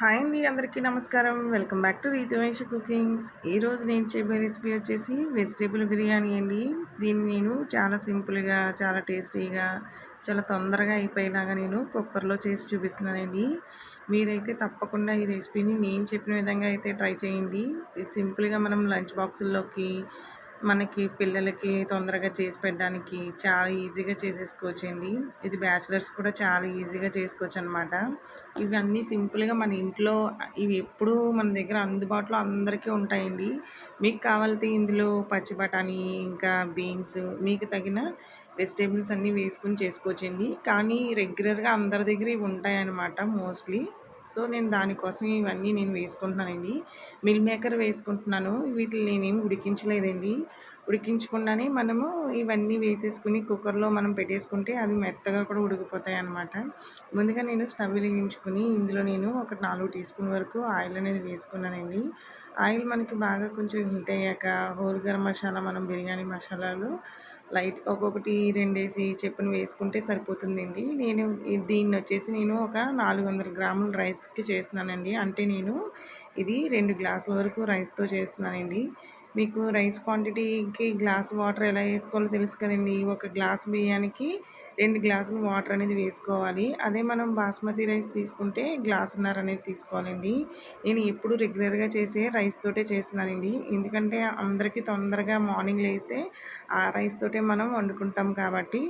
Hi అండి, అందరికీ నమస్కారం. Welcome back to Reetamesh cookings. ఈరోజు నేను చెప్పే రెసిపీ వచ్చేసి వెజిటేబుల్ బిర్యానీ అండి. దీన్ని నేను చాలా సింపుల్గా, చాలా టేస్టీగా, చాలా తొందరగా అయిపోయేలాగా నేను కుక్కర్లో చేసి చూపిస్తున్నానండి. మీరైతే తప్పకుండా ఈ రెసిపీని నేను చెప్పిన విధంగా అయితే ట్రై చేయండి. ఇది సింపుల్గా మనం లంచ్ బాక్సుల్లోకి, మనకి పిల్లలకి తొందరగా చేసి పెట్టడానికి చాలా ఈజీగా చేసేసుకోవచ్చండి. ఇది బ్యాచిలర్స్ కూడా చాలా ఈజీగా చేసుకోవచ్చు అనమాట. ఇవన్నీ సింపుల్గా మన ఇంట్లో, ఇవి ఎప్పుడూ మన దగ్గర అందుబాటులో అందరికీ ఉంటాయండి. మీకు కావాలితే ఇందులో పచ్చి బఠానీ, ఇంకా బీన్స్, మీకు తగిన వెజిటేబుల్స్ అన్నీ వేసుకొని చేసుకోవచ్చండి. కానీ రెగ్యులర్గా అందరి దగ్గర ఇవి ఉంటాయన్నమాట మోస్ట్లీ. సో నేను దానికోసం ఇవన్నీ నేను వేసుకుంటున్నానండి. మిల్ మేకర్ వేసుకుంటున్నాను. వీటిని నేనేమి ఉడికించలేదండి. ఉడికించకుండానే మనము ఇవన్నీ వేసేసుకుని కుక్కర్లో మనం పెట్టేసుకుంటే అవి మెత్తగా కూడా ఉడికిపోతాయి అన్నమాట. ముందుగా నేను స్టవ్ వెలిగించుకుని ఇందులో నేను ఒక 4 టీ స్పూన్ వరకు ఆయిల్ అనేది వేసుకున్నానండి. ఆయిల్ మనకి బాగా కొంచెం హీట్ అయ్యాక హోల్ గరం మసాలా, మనం బిర్యానీ మసాలాలు లైట్ ఒక్కొక్కటి 2 చెప్పున వేసుకుంటే సరిపోతుందండి. నేను దీన్ని వచ్చేసి నేను ఒక 400 గ్రాముల రైస్కి చేస్తున్నానండి. అంటే నేను ఇది 2 గ్లాసుల వరకు రైస్తో చేస్తున్నానండి. మీకు రైస్ క్వాంటిటీకి గ్లాస్ వాటర్ ఎలా వేసుకోవాలో తెలుసు కదండి. ఒక గ్లాస్ బియ్యానికి 2 గ్లాసులు వాటర్ అనేది వేసుకోవాలి. అదే మనం బాస్మతి రైస్ తీసుకుంటే గ్లాసున్నర అనేది తీసుకోవాలండి. నేను ఎప్పుడు రెగ్యులర్గా చేసే రైస్ తోటే చేస్తున్నానండి. ఎందుకంటే అందరికీ తొందరగా మార్నింగ్ లేస్తే ఆ రైస్ తోటే మనం వండుకుంటాం కాబట్టి.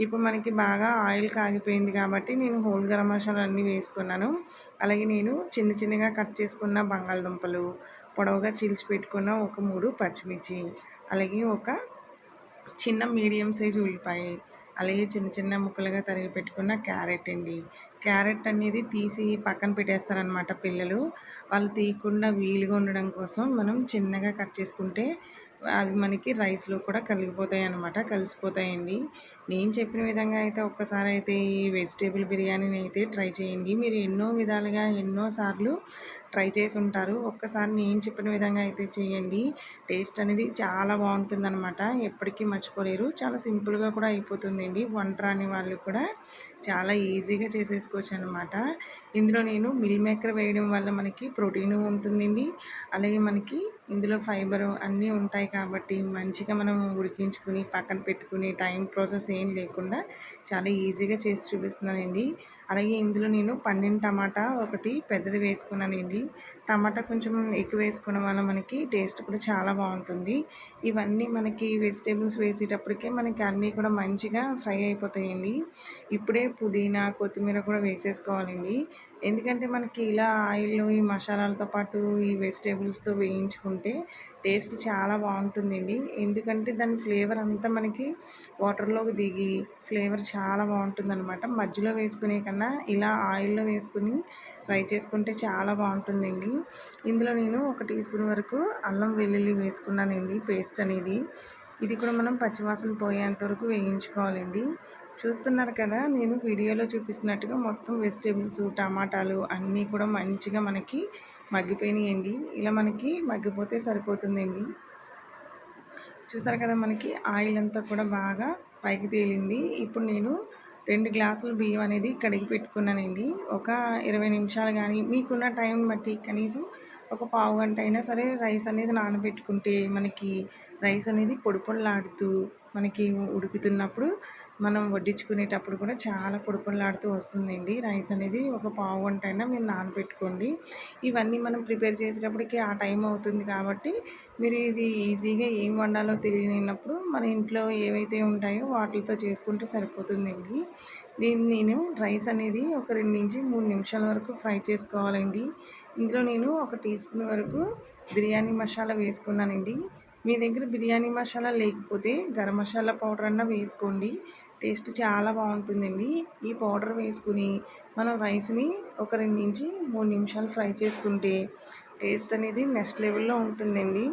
ఇప్పుడు మనకి బాగా ఆయిల్ కాగిపోయింది కాబట్టి నేను హోల్ గరం మసాలా అన్నీ వేసుకున్నాను. అలాగే నేను చిన్న చిన్నగా కట్ చేసుకున్న బంగాళదుంపలు, పొడవుగా చీల్చి పెట్టుకున్న ఒక 3 పచ్చిమిర్చి, అలాగే ఒక చిన్న మీడియం సైజు ఉల్లిపాయ, అలాగే చిన్న చిన్న ముక్కలుగా తరిగి పెట్టుకున్న క్యారెట్ అండి. క్యారెట్ అనేది తీసి పక్కన పెట్టేస్తారనమాట పిల్లలు. వాళ్ళు తీయకుండా వీలుగా ఉండడం కోసం మనం చిన్నగా కట్ చేసుకుంటే అవి మనకి రైస్లో కూడా కలిసిపోతాయండి. నేను చెప్పిన విధంగా అయితే ఒక్కసారి అయితే ఈ వెజిటేబుల్ బిర్యానీని అయితే ట్రై చేయండి. మీరు ఎన్నో విధాలుగా ఎన్నోసార్లు ట్రై చేసి ఉంటారు. ఒక్కసారి నేను చెప్పిన విధంగా అయితే చేయండి. టేస్ట్ అనేది చాలా బాగుంటుందన్నమాట. ఎప్పటికీ మర్చిపోలేరు. చాలా సింపుల్గా కూడా అయిపోతుందండి. వంట రాని వాళ్ళు కూడా చాలా ఈజీగా చేసేసుకోవచ్చు అనమాట. ఇందులో నేను మిల్ మేకర్ వేయడం వల్ల మనకి ప్రోటీన్ ఉంటుందండి. అలాగే మనకి ఇందులో ఫైబర్ అన్నీ ఉంటాయి కాబట్టి మంచిగా మనం ఉడికించుకుని పక్కన పెట్టుకుని టైం ప్రాసెస్ ఏం లేకుండా చాలా ఈజీగా చేసి చూపిస్తున్నానండి. అలాగే ఇందులో నేను పండిన టమాటా ఒకటి పెద్దది వేసుకున్నానండి. టమాటా కొంచెం ఎక్కువ వేసుకోవడం వల్ల మనకి టేస్ట్ కూడా చాలా బాగుంటుంది. ఇవన్నీ మనకి వెజిటేబుల్స్ వేసేటప్పటికే మనకి అన్నీ కూడా మంచిగా ఫ్రై అయిపోతాయండి. ఇప్పుడే పుదీనా, కొత్తిమీర కూడా వేసేసుకోవాలండి. ఎందుకంటే మనకి ఇలా ఆయిల్లో ఈ మసాలాలతో పాటు ఈ వెజిటేబుల్స్తో వేయించుకుంటే టేస్ట్ చాలా బాగుంటుందండి. ఎందుకంటే దాని ఫ్లేవర్ అంతా మనకి వాటర్లోకి దిగి ఫ్లేవర్ చాలా బాగుంటుందన్నమాట. మధ్యలో వేసుకునే కన్నా ఇలా ఆయిల్లో వేసుకుని ఫ్రై చేసుకుంటే చాలా బాగుంటుందండి. ఇందులో నేను ఒక టీ స్పూన్ వరకు అల్లం వెల్లుల్లి వేసుకున్నానండి పేస్ట్ అనేది. ఇది కూడా మనం పచ్చివాసన పోయేంత వరకు వేయించుకోవాలండి. చూస్తున్నారు కదా, నేను వీడియోలో చూపిస్తున్నట్టుగా మొత్తం వెజిటేబుల్స్, టమాటాలు అన్నీ కూడా మంచిగా మనకి మగ్గిపోయినాయండి. ఇలా మనకి మగ్గిపోతే సరిపోతుందండి. చూసారు కదా, మనకి ఆయిల్ అంతా కూడా బాగా పైకి తేలింది. ఇప్పుడు నేను 2 గ్లాసులు బియ్యం అనేది కడిగి పెట్టుకున్నానండి. ఒక 20 నిమిషాలు కానీ మీకున్న టైం బట్టి కనీసం ఒక పావు గంట అయినా సరే రైస్ అనేది నానబెట్టుకుంటే మనకి రైస్ అనేది పొడి పొడిలాడుతూ మనకి ఉడుకుతున్నప్పుడు మనం వడ్డించుకునేటప్పుడు కూడా చాలా పొడి పొడిలాడుతూ వస్తుందండి. రైస్ అనేది ఒక పావు గంట అయినా మీరు నానబెట్టుకోండి. ఇవన్నీ మనం ప్రిపేర్ చేసేటప్పటికి ఆ టైం అవుతుంది కాబట్టి మీరు ఇది ఈజీగా ఏం వండాలో తెలియనప్పుడు మన ఇంట్లో ఏవైతే ఉంటాయో వాటితో చేసుకుంటే సరిపోతుందండి. దీన్ని నేను రైస్ అనేది ఒక 2-3 నిమిషాల వరకు ఫ్రై చేసుకోవాలండి. ఇందులో నేను ఒక టీ స్పూన్ వరకు బిర్యానీ మసాలా వేసుకున్నానండి. మీ దగ్గర బిర్యానీ మసాలా లేకపోతే గరం మసాలా పౌడర్ అన్నా వేసుకోండి. టేస్ట్ చాలా బాగుంటుందండి. ఈ పౌడర్ వేసుకుని మనం రైస్ని ఒక 2-3 నిమిషాలు ఫ్రై చేసుకుంటే టేస్ట్ అనేది నెక్స్ట్ లెవెల్లో ఉంటుందండి.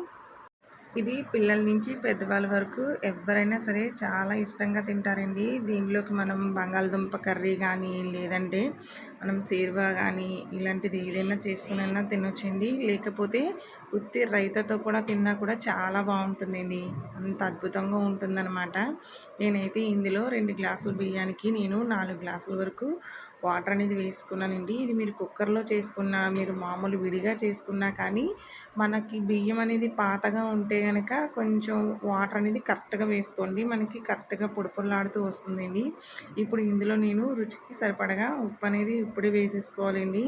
ఇది పిల్లల నుంచి పెద్దవాళ్ళ వరకు ఎవరైనా సరే చాలా ఇష్టంగా తింటారండి. దీనిలోకి మనం బంగాళదుంప కర్రీ కానీ, లేదంటే మనం సేర్వా కానీ ఇలాంటిది ఏదైనా చేసుకునైనా తినొచ్చండి. లేకపోతే ఉత్తి రైతాతో కూడా తిన్నా కూడా చాలా బాగుంటుందండి. అంత అద్భుతంగా ఉంటుందన్నమాట. నేనైతే ఇందులో 2 గ్లాసుల బియ్యానికి నేను 4 గ్లాసుల వరకు వాటర్ అనేది వేసుకున్నానండి. ఇది మీరు కుక్కర్‌లో చేసుకున్నా, మీరు మామూలు విడిగా చేసుకున్నా కానీ మనకి బియ్యం అనేది పాతగా ఉంటే గనక కొంచెం వాటర్ అనేది కరెక్ట్‌గా వేసుకోండి. మనకి కరెక్ట్‌గా పొడి పొరలాడుతూ వస్తుందండి. ఇప్పుడు ఇందులో నేను రుచికి సరిపడగా ఉప్పు అనేది ఇప్పుడే వేసేసుకోవాలండి.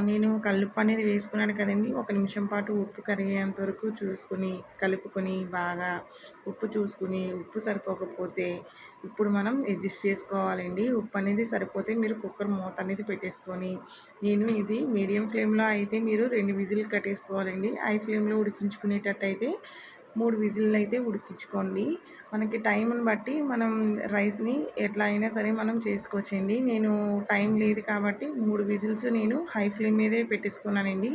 నేను కల్లుప్పు అనేది వేసుకున్నాను కదండీ! ఒక నిమిషం పాటు ఉప్పు కరిగేంత వరకు చూసుకొని, కలుపుకొని బాగా ఉప్పు చూసుకొని, ఉప్పు సరిపోకపోతే ఇప్పుడు మనం అడ్జస్ట్ చేసుకోవాలండి. ఉప్పు అనేది సరిపోతే మీరు కుక్కర్ మూత అనేది పెట్టేసుకొని, నేను ఇది మీడియం ఫ్లేమ్‌లో అయితే మీరు 2 విజిల్లు కట్టేసుకోవాలండి. హై ఫ్లేమ్‌లో ఉడికించుకునేటట్టయితే 3 విజిల్లయితే ఉడికించుకోండి. మనకి టైంని బట్టి మనం రైస్‌ని ఎట్లా అయినా సరే మనం చేసుకోవచ్చండి. నేను టైం లేదు కాబట్టి 3 విజిల్స్ నేను హై ఫ్లేమ్ మీదే పెట్టేసుకున్నానండి.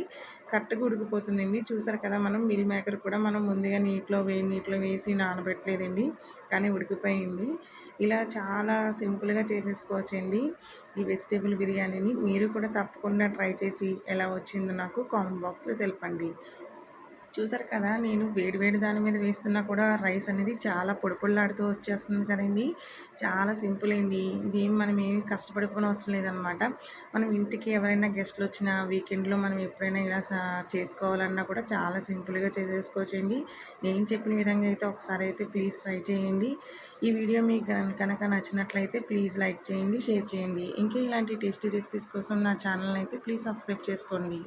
కరెక్ట్‌గా ఉడికిపోతుందండి. చూసారు కదా! మనం మిల్ మేకర్ కూడా మనం ముందుగా వేడి నీటిలో వేసి నానబెట్టలేదండి. కానీ ఉడికిపోయింది. ఇలా చాలా సింపుల్‌గా చేసేసుకోవచ్చండి ఈ వెజిటబుల్ బిర్యానీని. మీరు కూడా తప్పకుండా ట్రై చేసి ఎలా వచ్చిందో నాకు కామెంట్ బాక్స్‌లో తెలపండి. చూసారు కదా! నేను వేడి వేడి దాని మీద వేస్తున్నా కూడా రైస్ అనేది చాలా పొడి పొడిలాడుతూ వచ్చేస్తుంది కదండీ! చాలా సింపుల్ అండి. ఇదేం మనం ఏమి కష్టపడిపోనవసరం లేదనమాట. మనం ఇంటికి ఎవరైనా గెస్ట్‌లొచ్చినా వీకెండ్‌లో మనం ఎప్పుడైనా ఇలా చేసుకోవాలన్నా కూడా చాలా సింపుల్‌గా చేసేసుకోవచ్చండి. నేను చెప్పిన విధంగా అయితే ఒకసారి అయితే ప్లీజ్ ట్రై చేయండి. ఈ వీడియో మీకు కనుక నచ్చినట్లయితే ప్లీజ్ లైక్ చేయండి, షేర్ చేయండి. ఇంకా ఇలాంటి టేస్టీ రెసిపీస్ కోసం నా ఛానల్‌ని అయితే ప్లీజ్ సబ్స్క్రైబ్ చేసుకోండి.